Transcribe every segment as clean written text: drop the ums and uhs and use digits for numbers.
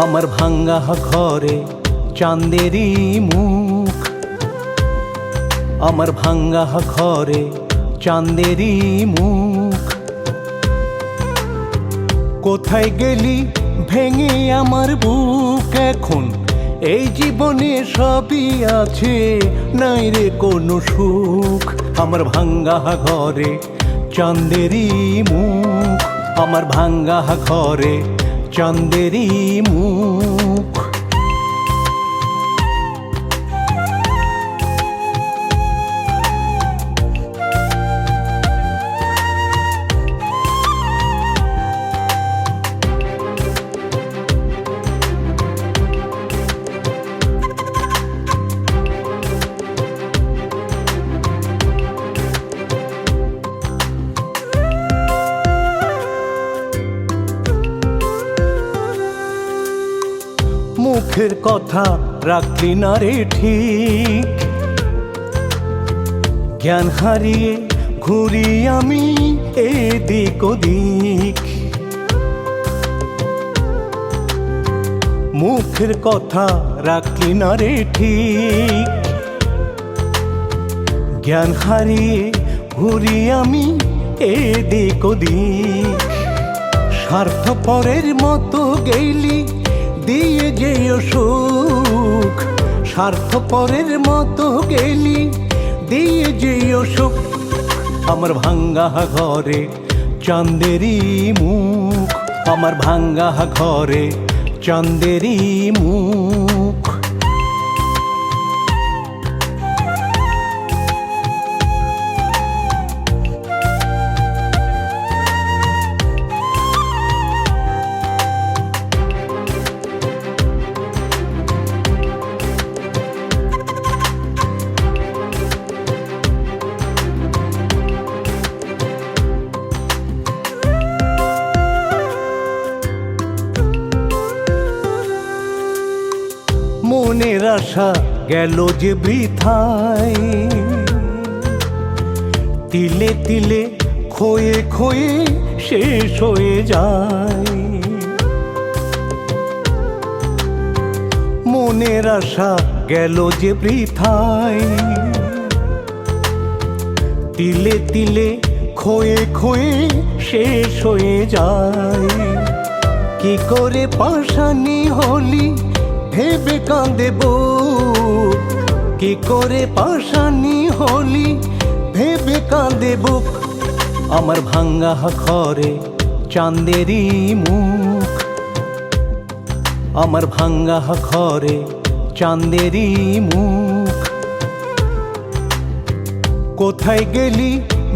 আমার ভাঙ্গা ঘরে চাঁদেরই মুখ, আমার ভাঙ্গা ঘরে চাঁদেরই মুখ। কোথায় গেলি ভেঙে আমার বুক, এখন এই জীবনে সবই আছে, নাই রে কোনো সুখ। আমার ভাঙ্গা ঘরে চাঁদেরই মুখ, আমার ভাঙ্গা ঘরে চাঁদেরই মুখ। মুখের কথা রাখলি না রে ঠিক, জ্ঞান হারিয়ে ঘুরি আমি এদিক ওদিক। মুখের কথা রাখলি না রে ঠিক, জ্ঞান হারিয়ে ঘুরি আমি এদিক ওদিক। স্বার্থপরের মতো গেলি দিয়ে যেও সুখ, স্বার্থপরের মতো গেলি দিয়ে যেও সুখ। আমার ভাঙ্গা ঘরে চাঁদেরই মুখ, আমার ভাঙ্গা ঘরে চাঁদেরই মুখ। মনের আশা গেল যে বৃথায়, তিলে তিলে ক্ষয়ে ক্ষয়ে শেষ হয়ে যায়। মনের আশা গেল যে বৃথায়, তিলে তিলে ক্ষয়ে ক্ষয়ে শেষ হয়ে যায়। কি করে পাশানি হলি ভেবে কাঁদে বুক, কি করে পাশানি হলি ভেবে কাঁদে বুক। আমার ভাঙ্গা ঘরে চাঁদেরই মুখ, আমার ভাঙ্গা ঘরে চাঁদেরই মুখ। কোথায় গেলি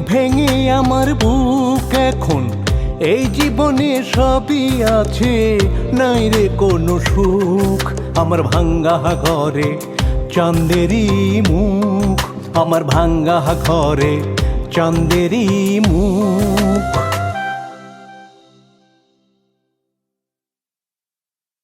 ভেঙে আমার বুক, এখন এই জীবনে সবই আছে, নাই রে কোনো সুখ। আমার ভাঙ্গা ঘরে চাঁদেরই মুখ, আমার ভাঙ্গা ঘরে চাঁদেরই মুখ।